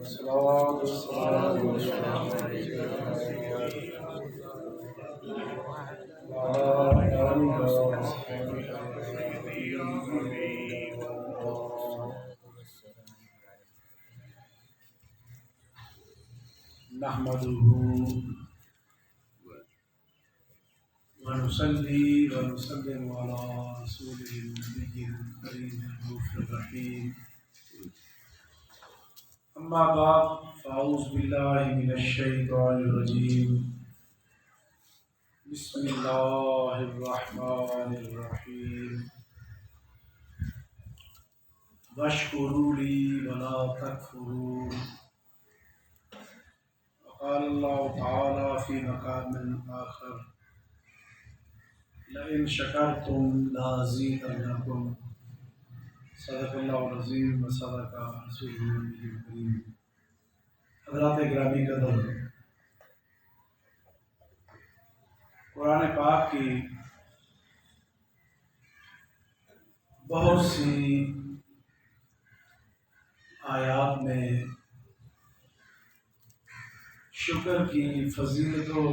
الصلاة والسلام نحمده ونصلي ونسلم على رسوله النبي الكريم الرؤوف الرحيم أما بعد فأعوذ بالله من الشيطان الرجيم بسم الله الرحمن الرحيم واشكروا لي ولا تكفرون وقال الله تعالى في مقام آخر لئن شكرتم لأزيدنكم صدق اللہ العظیم وصدق رسولہ النبی الکریم۔ حضرات گرامی قدر، قرآن پاک کی بہت سی آیات میں شکر کی فضیلت و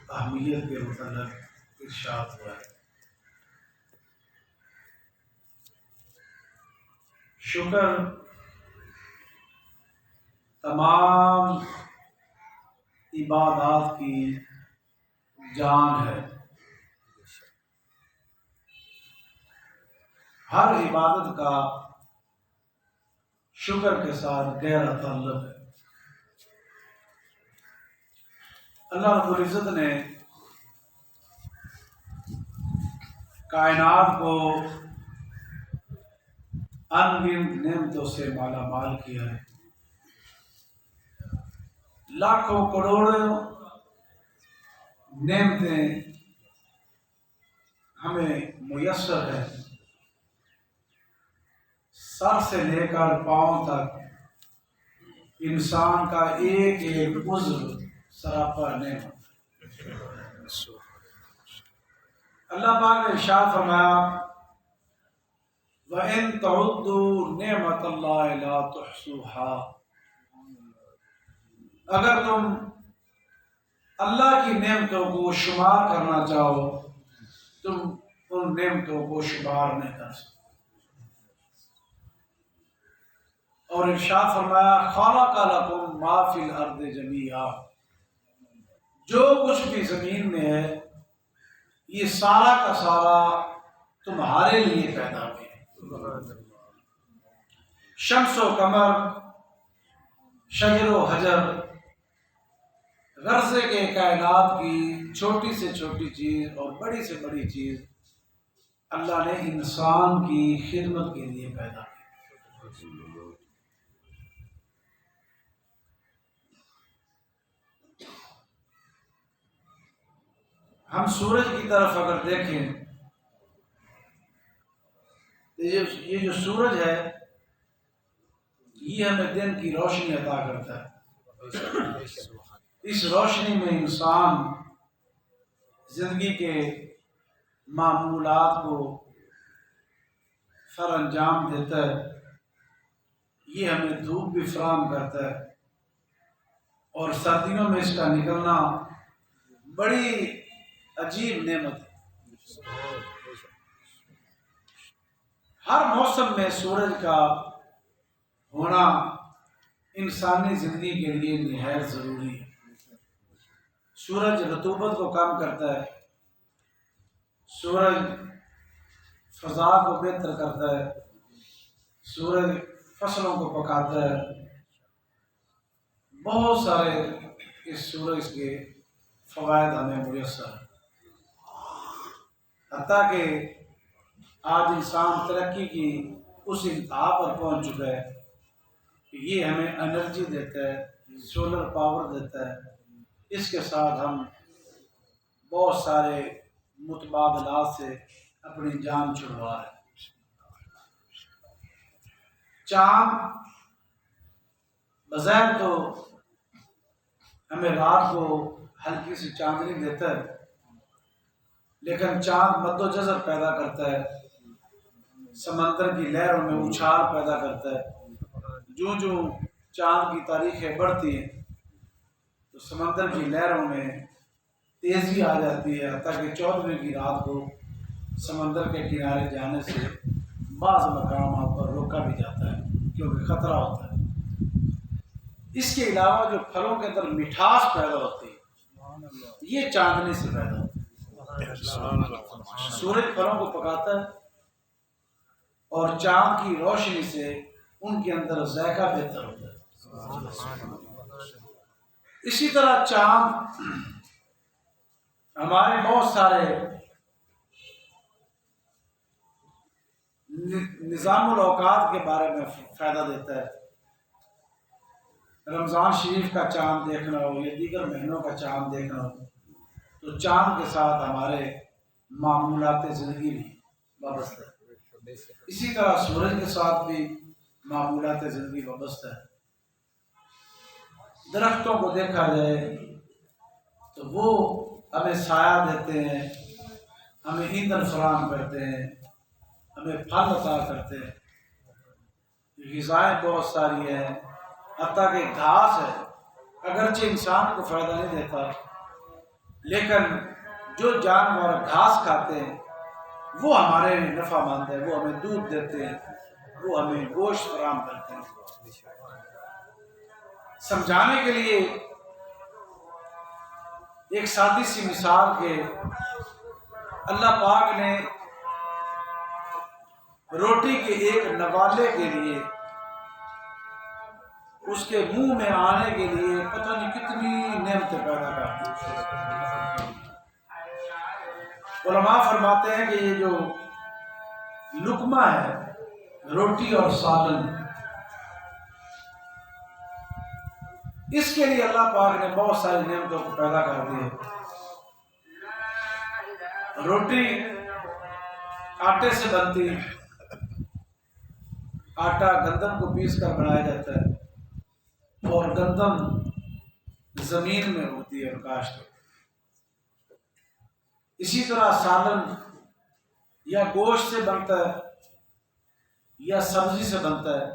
اہمیت کے متعلق ارشاد ہوا ہے۔ شکر تمام عبادات کی جان ہے۔ ہر عبادت کا شکر کے ساتھ گہرا تعلق ہے۔ اللہ رب العزت نے کائنات کو ان گنت نعمتوں سے مالا مال کیا ہے۔ لاکھوں کروڑوں نعمتیں ہمیں میسر ہیں، سر سے لے کر پاؤں تک انسان کا ایک ایک عضو سراپا نعمت۔ اللہ پاک نے ارشاد فرمایا وَإِن تَعُدُّوا نِعْمَتَ اللَّهِ لَا تُحْصُوهَا، اگر تم اللہ کی نعمتوں کو شمار کرنا چاہو تم ان نعمتوں کو شمار نہیں کر سکتے۔ اور ارشاد فرمایا خَلَقَ لَكُم مَّا فِي الْأَرْضِ جَمِيعًا، جو کچھ بھی زمین میں ہے یہ سارا کا سارا تمہارے لیے پیدا ہوئے۔ شمس و قمر، شجر و حجر، غرضے کے کائنات کی چھوٹی سے چھوٹی چیز اور بڑی سے بڑی چیز اللہ نے انسان کی خدمت کے لیے پیدا کی۔ ہم سورج کی طرف اگر دیکھیں تو یہ جو سورج ہے یہ ہمیں دن کی روشنی عطا کرتا ہے۔ اس روشنی میں انسان زندگی کے معمولات کو سر انجام دیتا ہے۔ یہ ہمیں دھوپ بھی فراہم کرتا ہے اور سردیوں میں اس کا نکلنا بڑی عجیب نعمت ہے۔ ہر موسم میں سورج کا ہونا انسانی زندگی کے لیے نہایت ضروری ہے۔ سورج رطوبت کو کم کرتا ہے، سورج فضا کو بہتر کرتا ہے، سورج فصلوں کو پکاتا ہے۔ بہت سارے اس سورج کے فوائد ہمیں میسر ہیں، حتیٰ کہ آج انسان ترقی کی اس انتہا پر پہنچ چکا ہے کہ یہ ہمیں انرجی دیتا ہے، سولر پاور دیتا ہے، اس کے ساتھ ہم بہت سارے متبادلات سے اپنی جان چھڑوا رہے ہیں۔ چاند بظاہر تو ہمیں رات کو ہلکی سی چاندنی دیتا ہے، لیکن چاند مد و جزر پیدا کرتا ہے، سمندر کی لہروں میں اچھال پیدا کرتا ہے۔ جو چاند کی تاریخیں بڑھتی ہیں تو سمندر کی لہروں میں تیزی آ جاتی ہے، حتیٰ کہ 14ویں کی رات کو سمندر کے کنارے جانے سے بعض مقامات پر روکا بھی جاتا ہے کیونکہ خطرہ ہوتا ہے۔ اس کے علاوہ جو پھلوں کے اندر مٹھاس پیدا ہوتی ہے یہ چاندنی سے پیدا ہوتی ہے۔ سورج پھلوں کو پکاتا ہے اور چاند کی روشنی سے ان کے اندر ذائقہ بہتر ہوتا ہے۔ اسی طرح چاند ہمارے بہت سارے نظام الاوقات کے بارے میں فائدہ دیتا ہے۔ رمضان شریف کا چاند دیکھنا ہو یا دیگر مہینوں کا چاند دیکھنا ہو تو چاند کے ساتھ ہمارے معمولات زندگی بھی وابستہ ہے۔ اسی طرح سورج کے ساتھ بھی معمولات زندگی وابستہ ہے۔ درختوں کو دیکھا جائے تو وہ ہمیں سایہ دیتے ہیں، ہمیں ایندھن فراہم کرتے ہیں، ہمیں پھل عطا کرتے ہیں، غذائیں بہت ساری ہیں، حتیٰ کہ گھاس ہے، اگرچہ انسان کو فائدہ نہیں دیتا لیکن جو جانور گھاس کھاتے ہیں وہ ہمارے لیے نفع مند ہے، وہ ہمیں دودھ دیتے ہیں، وہ ہمیں گوشت فراہم کرتے ہیں۔ سمجھانے کے لیے ایک سادی سی مثال کے اللہ پاک نے روٹی کے ایک نوالے کے لیے اس کے منہ میں آنے کے لیے پتہ نہیں کتنی نعمتیں پیدا کر دی۔ علماء فرماتے ہیں کہ یہ جو لقمہ ہے روٹی اور سالن، اس کے لیے اللہ پاک نے بہت ساری نعمتوں کو پیدا کر دی۔ روٹی آٹے سے بنتی، آٹا گندم کو پیس کر بنایا جاتا ہے اور گندم زمین میں ہوتی ہے اور کاشت۔ اسی طرح سالن یا گوشت سے بنتا ہے یا سبزی سے بنتا ہے،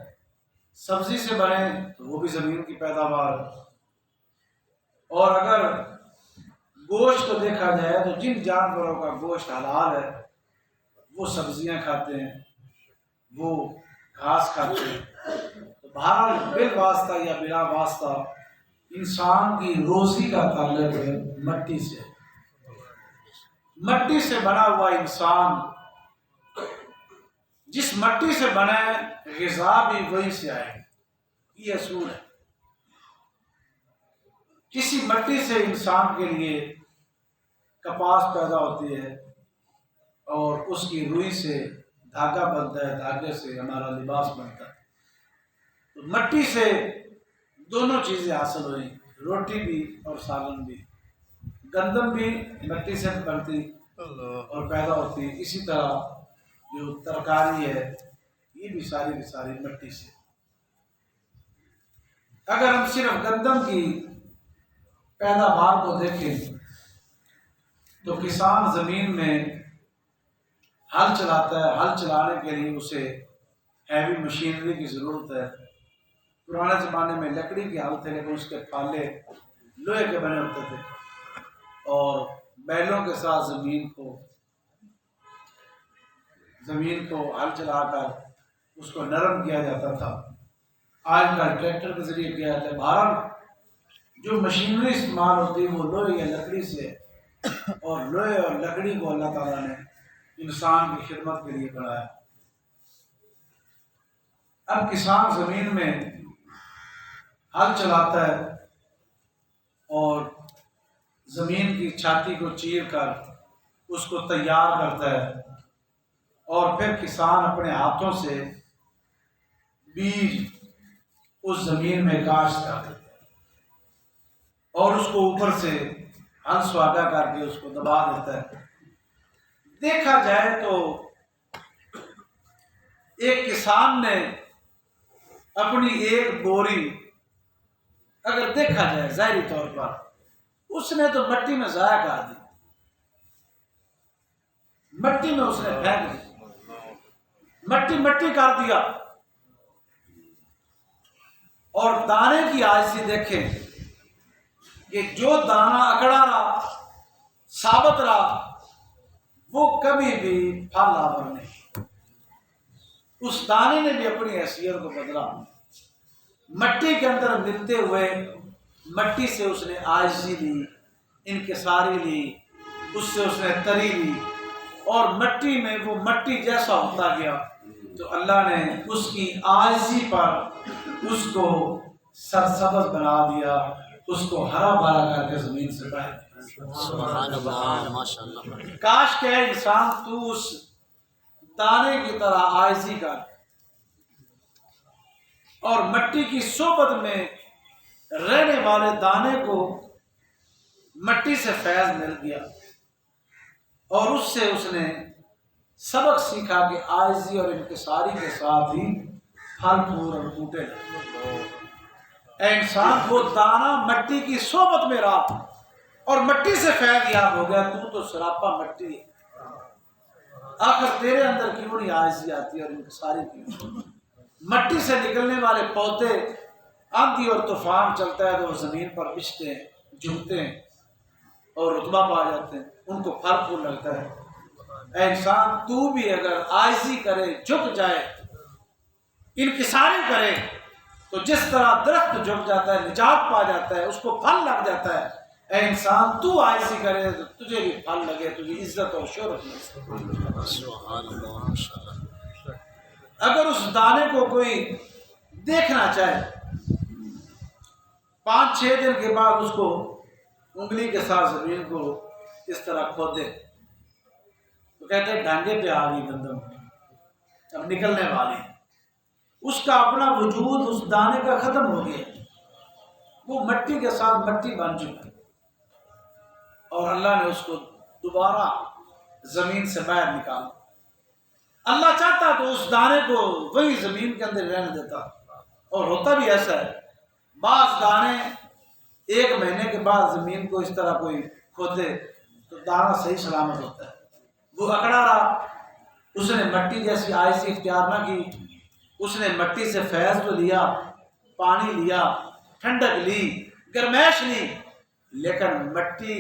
سبزی سے بنے تو وہ بھی زمین کی پیداوار ہے۔ اور اگر گوشت کو دیکھا جائے تو جن جانوروں کا گوشت حلال ہے وہ سبزیاں کھاتے ہیں، وہ گھاس کھاتے ہیں۔ تو بہرحال بالواسطہ یا بلا واسطہ انسان کی روزی کا تعلق ہے مٹی سے۔ مٹی سے بنا ہوا انسان جس مٹی سے بنے غذا بھی وہی سے آئے گی، یہ اصول ہے۔ کسی مٹی سے انسان کے لیے کپاس پیدا ہوتی ہے اور اس کی روئی سے دھاگا بنتا ہے، دھاگے سے ہمارا لباس بنتا ہے۔ تو مٹی سے دونوں چیزیں حاصل ہوئی، روٹی بھی اور سالن بھی۔ گندم بھی مٹی سے بنتی اور پیدا ہوتی، اسی طرح جو ترکاری ہے یہ بھی ساری کی ساری مٹی سے۔ اگر ہم صرف گندم کی پیداوار کو دیکھیں تو کسان زمین میں ہل چلاتا ہے، ہل چلانے کے لیے اسے ہیوی مشینری کی ضرورت ہے۔ پرانے زمانے میں لکڑی کے ہل تھے لیکن اس کے پالے لوہے کے بنے ہوتے تھے اور بیلوں کے ساتھ زمین کو ہل چلا کر اس کو نرم کیا جاتا تھا۔ آج کل ٹریکٹر کے ذریعے کیا جاتا ہے۔ بہرحال جو مشینری استعمال ہوتی ہے وہ لوہے یا لکڑی سے، اور لوہے اور لکڑی کو اللہ تعالیٰ نے انسان کی خدمت کے لیے بنایا۔ اب کسان زمین میں ہل چلاتا ہے اور زمین کی چھاتی کو چیر کر اس کو تیار کرتا ہے اور پھر کسان اپنے ہاتھوں سے بیج اس زمین میں کاشت کر دیتا ہے اور اس کو اوپر سے ہل سواگا کر کے اس کو دبا دیتا ہے۔ دیکھا جائے تو ایک کسان نے اپنی ایک بوری اگر دیکھا جائے ظاہری طور پر اس نے تو مٹی میں ضائع کر دی، مٹی میں اس نے پھینک دی، مٹی کر دیا۔ اور دانے کی عاجزی دیکھیں کہ جو دانہ اکڑا رہا، ثابت رہا، وہ کبھی بھی پھل آور نہیں۔ اس دانے نے بھی اپنی حیثیت کو بدلا، مٹی کے اندر ملتے ہوئے مٹی سے اس نے عاجزی لی، انکساری لی، اس سے اس نے تری لی، اور مٹی میں وہ مٹی جیسا ہوتا گیا تو اللہ نے اس کی عاجزی پر اس کو سرسبز بنا دیا، اس کو ہرا بھرا کر کے زمین سے باہر نکالا۔ سبحان اللہ، ماشاء اللہ۔ کاش کہ اے انسان تو اس دانے کی طرح عاجزی کر، اور مٹی کی صحبت میں رہنے والے دانے کو مٹی سے فیض مل گیا، اور اس سے اس نے سبق سیکھا کہ عاجزی اور انکساری کے ساتھ ہی پھل پھول اور بوٹے لگے۔ اے انسان، وہ دانہ مٹی کی صحبت میں رہا اور مٹی سے فیض یاب ہو گیا، تو سراپا مٹی ہے، آخر تیرے اندر کیوں نہیں عاجزی آتی اور انکساری کیوں؟ مٹی سے نکلنے والے پودے آندھی اور طوفان چلتا ہے تو وہ زمین پر بچھتے ہیں، جھکتے ہیں اور رتبہ پا جاتے ہیں، ان کو پھل پھول لگتا ہے۔ اے انسان، تو بھی اگر عاجزی کرے، جھک جائے، انکساری کرے، تو جس طرح درخت جھک جاتا ہے، نجات پا جاتا ہے، اس کو پھل لگ جاتا ہے، اے انسان تو عاجزی کرے تو تجھے بھی پھل لگے، تجھے عزت اور شہرت ملے۔ سبحان اللہ، ماشاء اللہ۔ اگر اس دانے کو کوئی دیکھنا چاہے، 5-6 دن کے بعد اس کو انگلی کے ساتھ زمین کو اس طرح کھودے تو کہتے ہیں ڈھانگے پہ آ گئی گندم، اب نکلنے والی، اس کا اپنا وجود اس دانے کا ختم ہو گیا، وہ مٹی کے ساتھ مٹی بن چکا، اور اللہ نے اس کو دوبارہ زمین سے باہر نکالا۔ اللہ چاہتا تو اس دانے کو وہی زمین کے اندر رہنے دیتا، اور ہوتا بھی ایسا ہے، بعض دانے 1 مہینے کے بعد زمین کو اس طرح کوئی کھودے تو دانہ صحیح سلامت ہوتا ہے، وہ اکڑا رہا، اس نے مٹی جیسی عاجزی اختیار نہ کی، اس نے مٹی سے فیض تو لیا، پانی لیا، ٹھنڈک لی، گرمائش لی، لیکن مٹی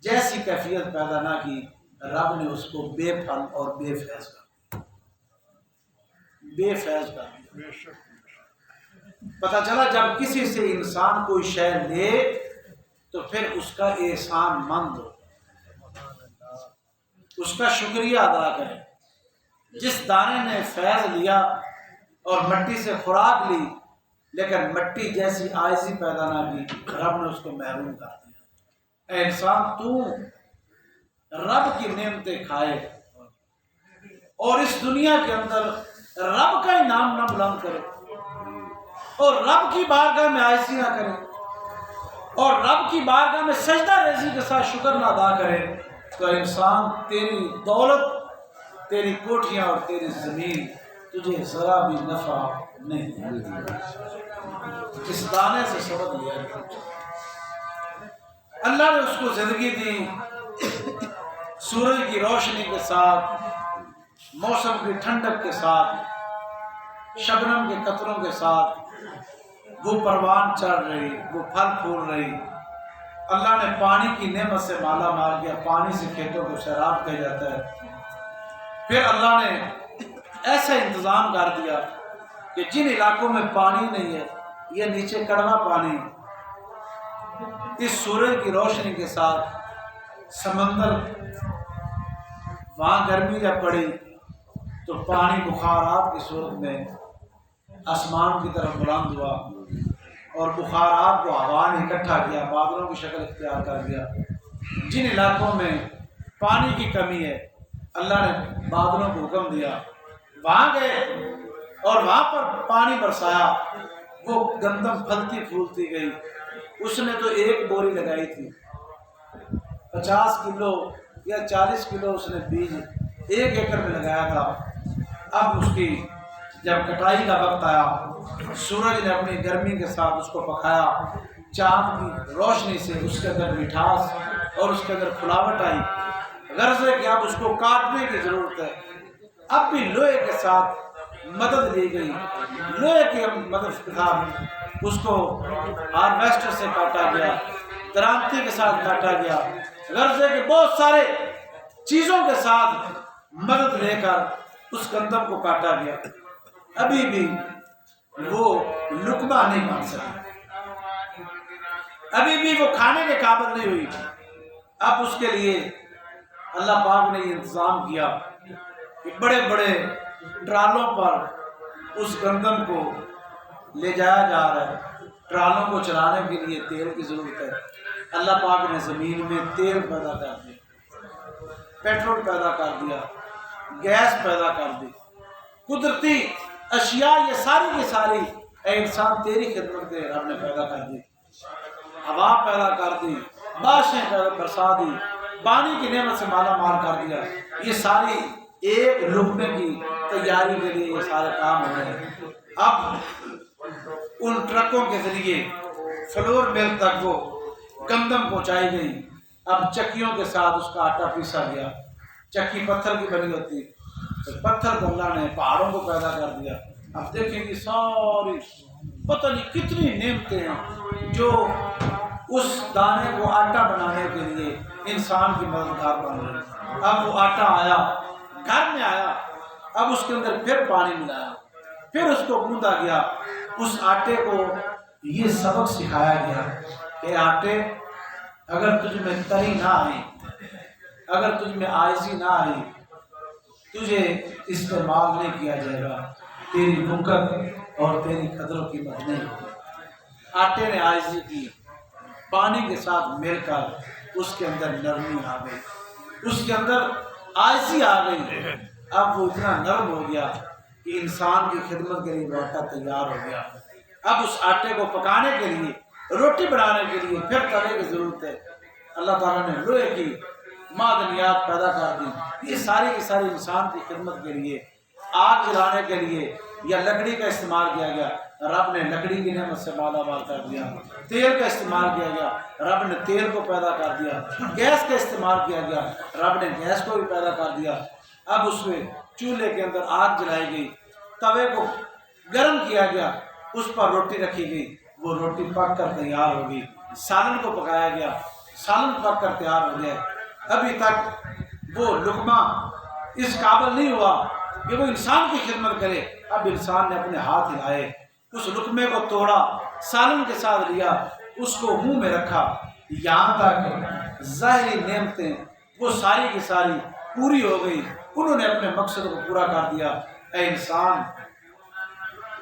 جیسی کیفیت پیدا نہ کی، رب نے اس کو بے پھل اور بے فیض کر دیا۔ پتہ چلا جب کسی سے انسان کوئی شے لے تو پھر اس کا احسان مند ہو، اس کا شکریہ ادا کرے۔ جس دانے نے فیض لیا اور مٹی سے خوراک لی لیکن مٹی جیسی عاجزی پیدا نہ کی، رب نے اس کو محروم کر دیا۔ اے انسان، تو رب کی نعمتیں کھائے اور اس دنیا کے اندر رب کا ہی نام نہ بلند کرے، اور رب کی بارگاہ میں عاجزی نہ کرے، اور رب کی بارگاہ میں سجدہ ریزی کے ساتھ شکر نہ ادا کرے، تو انسان تیری دولت، تیری کوٹھیاں اور تیری زمین تجھے ذرا بھی نفع نہیں دے۔ اس دانے سے سبق لیا گیا۔ اللہ نے اس کو زندگی دی، سورج کی روشنی کے ساتھ، موسم کی ٹھنڈک کے ساتھ، شبنم کے قطروں کے ساتھ، وہ پروان چڑھ رہی، وہ پھل پھول رہی۔ اللہ نے پانی کی نعمت سے مالا مال کیا، پانی سے کھیتوں کو سیراب کیا جاتا ہے۔ پھر اللہ نے ایسا انتظام کر دیا کہ جن علاقوں میں پانی نہیں ہے، یہ نیچے کڑوا پانی، اس سورج کی روشنی کے ساتھ سمندر، وہاں گرمی جب پڑی تو پانی بخارات کی صورت میں آسمان کی طرف بلند ہوا، اور بخارات کو ہوا نے اکٹھا کیا، بادلوں کی شکل اختیار کر دیا۔ جن علاقوں میں پانی کی کمی ہے، اللہ نے بادلوں کو حکم دیا، وہاں گئے اور وہاں پر پانی برسایا، وہ گندم پھلتی پھولتی گئی۔ اس نے تو 1 بوری لگائی تھی، 50 کلو یا 40 کلو اس نے بیج 1 ایکڑ میں لگایا تھا۔ اب اس کی جب کٹائی کا وقت آیا، سورج نے اپنی گرمی کے ساتھ اس کو پکایا، چاند کی روشنی سے اس کے اندر مٹھاس اور اس کے اندر کھلاوٹ آئی، غرض ہے کہ اب اس کو کاٹنے کی ضرورت ہے۔ اب بھی لوہے کے ساتھ مدد لی گئی، لوہے کی مدد کے ساتھ اس کو ہارویسٹر سے کاٹا گیا، درامتی کے ساتھ کاٹا گیا، غرضے کے بہت سارے چیزوں کے ساتھ مدد لے کر اس گندم کو کاٹا گیا، ابھی بھی وہ لقمہ نہیں بن سکی، ابھی بھی وہ کھانے کے قابل نہیں ہوئی۔ اب اس کے لیے اللہ پاک نے یہ انتظام کیا کہ بڑے بڑے ٹرالوں پر اس گندم کو لے جایا جا رہا ہے، ٹرالوں کو چلانے کے لیے تیل کی ضرورت ہے۔ اللہ پاک نے زمین میں تیل پیدا کر دیا، پیٹرول پیدا کر دیا، گیس پیدا کر دی، قدرتی اشیاء یہ ساری کی ساری اے انسان تیری خدمت کے رب نے پیدا کر دی، ہوا پیدا کر دی، بارشیں برسا دی، پانی کی نعمت سے مالا مال کر دیا، یہ ساری ایک لقمے کی تیاری کے لیے یہ سارے کام ہو رہے ہیں۔ اب ان ٹرکوں کے ذریعے فلور مل تک وہ گندم پہنچائی گئی، اب چکیوں کے ساتھ اس کا آٹا پیسا گیا، چکی پتھر کی بنی ہوتی، پتھر کو اللہ نے پہاڑوں کو پیدا کر دیا۔ اب دیکھیں کہ ساری پتہ نہیں کتنی نعمتیں ہیں جو اس دانے کو آٹا بنانے کے لیے انسان کی مددگار بن رہی۔ اب وہ آٹا آیا، گھر میں آیا، اب اس کے اندر پھر پانی ملایا، پھر اس کو گوندا گیا، اس آٹے کو یہ سبق سکھایا گیا کہ آٹے اگر تجھ میں تری نہ آئی، اگر تجھ میں عاجزی نہ آئی، تجھے استعمال نہیں کیا جائے گا، تیری بھوکت اور تیری قدر و قیمت نہیں ہوگی۔ آٹے نے عاجزی کی، پانی کے ساتھ مل کر اس کے اندر نرمی آ گئی، اس کے اندر عاجزی آ گئی، اب وہ اتنا نرم ہو گیا کہ انسان کی خدمت کے لیے وہ آٹا تیار ہو گیا۔ اب اس آٹے کو پکانے کے لیے، روٹی بنانے کے لیے پھر توے کی ضرورت ہے۔ اللہ تعالیٰ نے لوہے کی معدنیات پیدا کر دی، یہ ساری کی ساری انسان کی خدمت کے لیے، آگ جلانے کے لیے یا لکڑی کا استعمال کیا گیا، رب نے لکڑی کی نعمت سے مالا مال کر دیا، تیل کا استعمال کیا گیا، رب نے تیل کو پیدا کر دیا، گیس کا استعمال کیا گیا، رب نے گیس کو بھی پیدا کر دیا۔ اب اس میں چولہے کے اندر آگ جلائی گئی، توے کو گرم کیا گیا، اس پر روٹی رکھی گئی، وہ روٹی پک کر تیار ہو گئی، سالن کو پکایا گیا، سالن پک کر تیار ہو گیا۔ ابھی تک وہ لقمہ اس قابل نہیں ہوا کہ وہ انسان کی خدمت کرے، اب انسان نے اپنے ہاتھ ہلائے، اس لقمے کو توڑا، سالن کے ساتھ لیا، اس کو منہ میں رکھا، یہاں تک ظاہری نعمتیں وہ ساری کی ساری پوری ہو گئی، انہوں نے اپنے مقصد کو پورا کر دیا۔ اے انسان،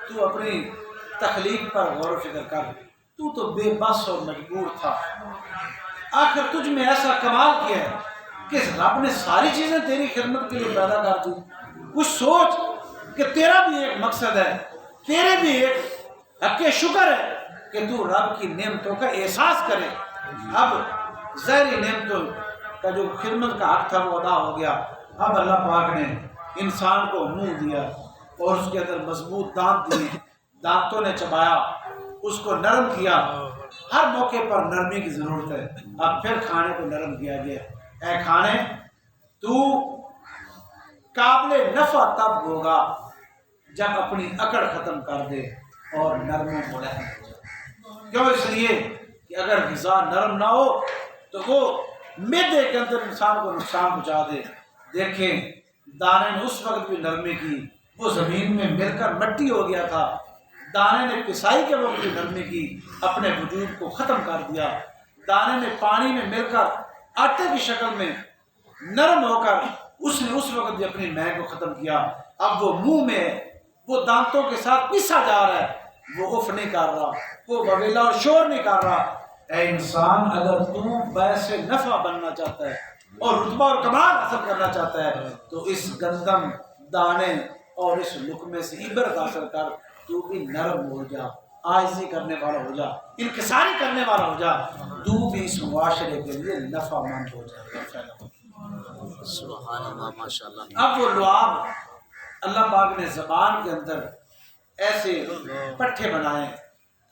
تو اپنی تخلیق پر غور و فکر کر، تو بے بس اور مجبور تھا، آخر تجھ میں ایسا کمال کیا ہے کہ رب نے ساری چیزیں تیری خدمت کے لیے پیدا کر دی۔ کچھ سوچ کہ تیرا بھی ایک مقصد ہے، تیرے بھی ایک حق شکر ہے کہ تو رب کی نعمتوں کا احساس کرے۔ اب ظاہری نعمتوں کا جو خدمت کا حق تھا وہ ادا ہو گیا۔ اب اللہ پاک نے انسان کو منہ دیا اور اس کے اندر مضبوط دانت دیے، دانتوں نے چبایا، اس کو نرم کیا۔ ہر موقع پر نرمی کی ضرورت ہے۔ اب پھر کھانے کو نرم کیا گیا، اے کھانے تو قابل نفع تب ہوگا جب اپنی اکڑ ختم کر دے اور نرم و ملائم ہو جائے۔ کیوں؟ اس لیے کہ اگر غذا نرم نہ ہو تو وہ معدے کے اندر انسان کو نقصان پہنچا دے۔ دیکھیں دانے نے اس وقت بھی نرمی کی، وہ زمین میں مل کر مٹی ہو گیا تھا، دانے نے پسائی کے وقت بھی نرمی کی، اپنے وجود کو ختم کر دیا۔ دانے نے پانی میں مل کر آٹے کی شکل میں نرم ہو کر اس نے اس وقت بھی اپنی مہ کو ختم کیا۔ اب وہ منہ میں وہ دانتوں کے ساتھ پیسا جا رہا ہے، وہ اف نہیں کر رہا، وہ بویلا اور شور نہیں کر رہا۔ اے انسان، اگر تو باعث نفع بننا چاہتا ہے اور رتبہ اور کمال حاصل کرنا چاہتا ہے تو اس گندم دانے اور اس لقمے سے عبرت حاصل کر، تو بھی نرم ہو جا، عاجزی کرنے والا ہو جا، انکساری کرنے والا ہو جا، تو بھی اس معاشرے کے لیے نفع مند ہو جائے گا۔ سبحان اللہ، ماشاء اللہ۔ اب وہ لعاب اللہ پاک نے زبان کے اندر ایسے پٹھے بنائے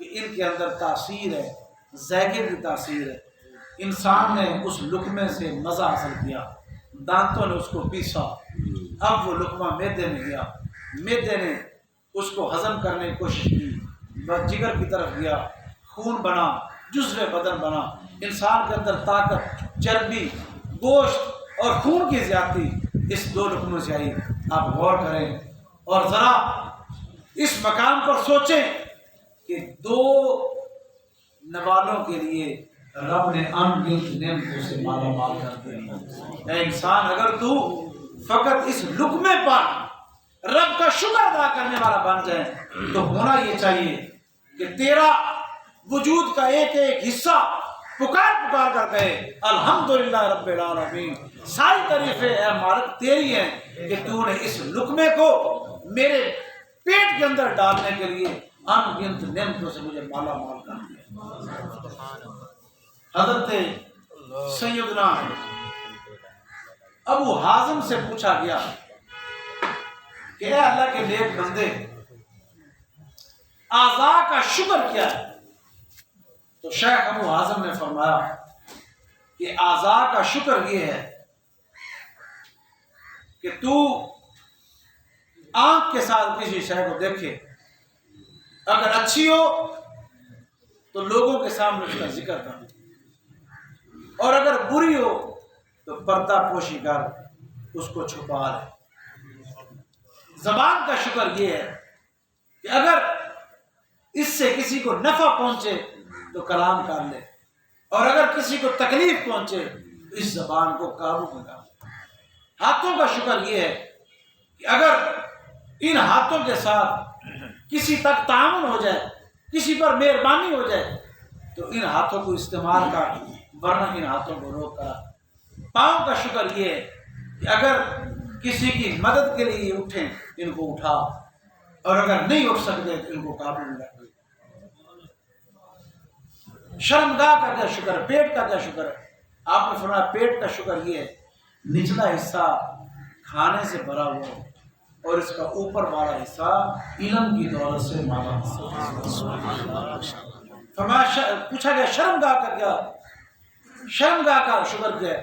کہ ان کے اندر تاثیر ہے، ذائقے کی تاثیر ہے۔ انسان نے اس لقمے سے مزہ حاصل کیا، دانتوں نے اس کو پیسا، اب وہ لقمہ معدے میں گیا، میدے نے اس کو ہضم کرنے کی کوشش کی، بس جگر کی طرف گیا، خون بنا، جزو بدن بنا۔ انسان کے اندر طاقت، چربی، گوشت اور خون کی زیادتی اس 2 لقموں سے آئی۔ آپ غور کریں اور ذرا اس مقام پر سوچیں کہ 2 نوالوں کے لیے رب نے انگنت نعمتوں سے مالا مال کر دیا۔ اے انسان، اگر تو فقط اس لقمے پر رب کا شکر ادا کرنے والا بن جائے تو ہونا یہ چاہیے کہ تیرا وجود کا ایک ایک حصہ پکار کر کہے الحمدللہ رب العالمین، ساری تعریفیں اے مالک تیری ہیں کہ تو نے اس لقمے کو میرے پیٹ کے اندر ڈالنے کے لیے انگنت نعمتوں سے مجھے مالا مال کر دیا۔ حضرت سیدنا ابو حازم سے پوچھا گیا کہ اے اللہ کے نیک بندے، اعضاء کا شکر کیا ہے؟ تو شیخ ابو حازم نے فرمایا کہ اعضاء کا شکر یہ ہے کہ تو آنکھ کے ساتھ کسی شے کو دیکھے، اگر اچھی ہو تو لوگوں کے سامنے اس کا ذکر کر، اور اگر بری ہو تو پردہ پوشی کر اس کو چھپا لے۔ زبان کا شکر یہ ہے کہ اگر اس سے کسی کو نفع پہنچے تو کلام کر لے، اور اگر کسی کو تکلیف پہنچے تو اس زبان کو قابو میں کر۔ ہاتھوں کا شکر یہ ہے کہ اگر ان ہاتھوں کے ساتھ کسی تک تعاون ہو جائے، کسی پر مہربانی ہو جائے تو ان ہاتھوں کو استعمال کر، ورنہ ان ہاتھوں کو روک کر۔ پاؤں کا شکر یہ ہے کہ اگر کسی کی مدد کے لیے اٹھیں ان کو اٹھا، اور اگر نہیں اٹھ سکتے تو ان کو قابو میں رکھ۔ شرمگاہ کا کیا شکر ہے؟ پیٹ کا کیا شکر ہے؟ آپ نے فرمایا پیٹ کا شکر یہ ہے نچلا حصہ کھانے سے بھرا ہوا اور اس کا اوپر والا حصہ علم کی دولت سے مالا مال۔ فرمایا پوچھا گیا شرمگاہ کا کیا، شرمگاہ کا شکر کیا ہے؟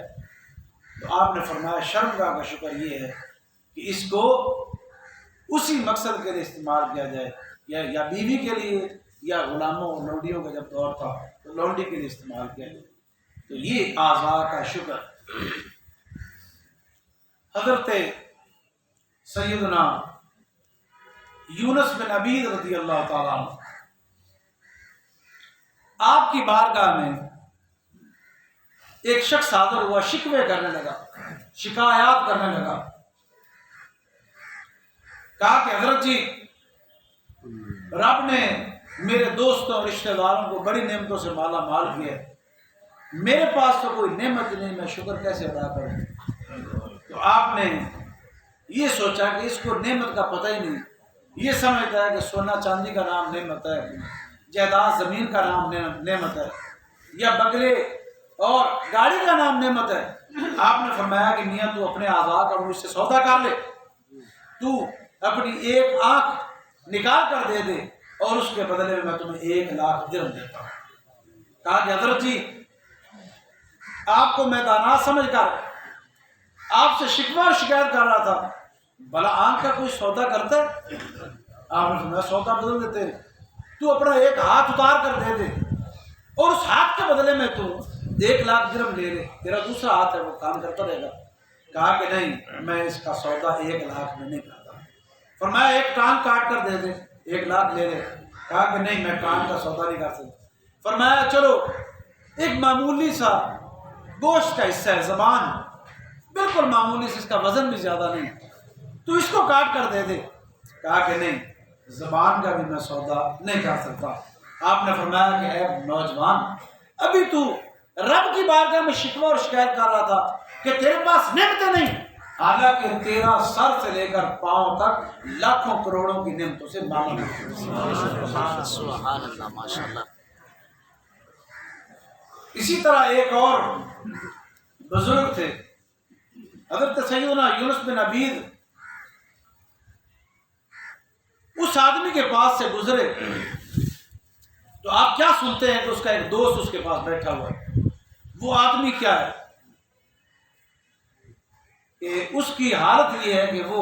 تو آپ نے فرمایا شرمگاہ کا شکر یہ ہے کہ اس کو اسی مقصد کے لیے استعمال کیا جائے، یا بیوی کے لیے، یا غلاموں اور لونڈیوں کا جب دور تھا تو لونڈی کے لیے استعمال کیا جائے۔ تو یہ اعضاء کا شکر۔ حضرت سیدنا یونس بن عبید رضی اللہ تعالیٰ عنہ آپ کی بارگاہ میں ایک شخص حاضر ہوا، شکوے کرنے لگا، شکایات کرنے لگا، کہا کہ حضرت جی رب نے میرے دوستوں اور رشتہ داروں کو بڑی نعمتوں سے مالا مال کیا ہے، میرے پاس تو کوئی نعمت نہیں، میں شکر کیسے ادا کروں؟ تو آپ نے یہ سوچا کہ اس کو نعمت کا پتہ ہی نہیں، یہ سمجھتا ہے کہ سونا چاندی کا نام نعمت ہے، جائیداد زمین کا نام نعمت ہے، یا بنگلے اور گاڑی کا نام نعمت ہے۔ آپ نے فرمایا کہ میاں تو اپنے اعضاء کا مجھ سے سودا کر لے، تو اپنی ایک آنکھ نکال کر دے دے اور اس کے بدلے میں تمہیں 1,00,000 درہم دیتا ہوں۔ کہا کہ حضرت جی آپ کو میں دانا سمجھ کر آپ سے شکوہ اور شکایت کر رہا تھا، بھلا آنکھ کا کوئی سودا کرتا ہے؟ آپ نے فرمایا سودا بدل دیتے، تو اپنا ایک ہاتھ اتار کر دے دے اور اس ہاتھ کے بدلے میں تو 1,00,000 درہم لے لے، تیرا دوسرا ہاتھ ہے وہ کام کرتا رہے گا۔ کہا کہ نہیں، میں اس کا سودا 1,00,000 میں نہیں کرتا۔ فرمایا ایک ٹانگ کاٹ کر دے دے، 1,00,000 لے لے۔ کہا کہ نہیں، میں ٹانگ کا سودا نہیں کر سکتا۔ فرمایا چلو ایک معمولی سا گوشت کا حصہ ہے، زبان بالکل معمولی سے، اس کا وزن بھی زیادہ نہیں، تو اس کو کاٹ کر دے دے۔ کہا کہ نہیں، زبان کا بھی میں سودا نہیں کر سکتا۔ آپ نے فرمایا کہ اے نوجوان، ابھی تو رب کی بارگاہ میں شکوہ اور شکایت کر رہا تھا کہ تیرے پاس نعمتیں نہیں، حالانکہ تیرا سر سے لے کر پاؤں تک لاکھوں کروڑوں کی نعمتوں سے مالا مال۔ سبحان اللہ، ماشاء اللہ۔ اسی طرح ایک اور بزرگ تھے حضرت سیدنا یونس بن عبید، اس آدمی کے پاس سے گزرے تو آپ کیا سنتے ہیں کہ اس کا ایک دوست اس کے پاس بیٹھا ہوا ہے۔ وہ آدمی کیا ہے کہ اس کی حالت یہ ہے کہ وہ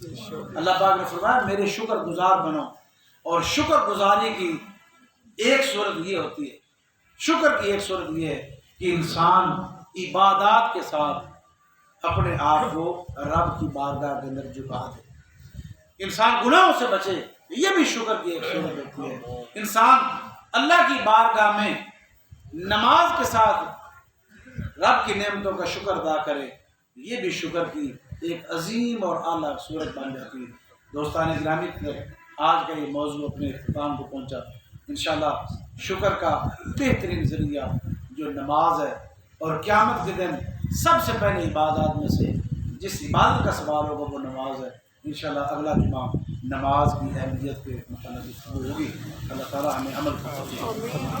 اللہ پاک نے فرمایا میرے شکر گزار بنو، اور شکر گزاری کی ایک صورت یہ ہوتی ہے، شکر کی ایک صورت یہ ہے کہ انسان عبادات کے ساتھ اپنے آپ کو رب کی بارگاہ کے اندر جھکا دے، انسان گناہوں سے بچے، یہ بھی شکر کی ایک صورت ہوتی ہے۔ انسان اللہ کی بارگاہ میں نماز کے ساتھ رب کی نعمتوں کا شکر ادا کرے، یہ بھی شکر کی ایک عظیم اور اعلیٰ صورت بن جاتی ہے۔ دوستان گرامی، آج کا یہ موضوع اپنے اختتام کو پہنچا۔ انشاءاللہ شکر کا بہترین ذریعہ جو نماز ہے، اور قیامت کے دن سب سے پہلے عبادات میں سے جس عبادت کا سوال ہوگا وہ نماز ہے۔ انشاءاللہ اگلا جمعہ نماز کی اہمیت کے متعلق گفتگو ہوگی۔ اللہ تعالیٰ ہمیں عمل کرنا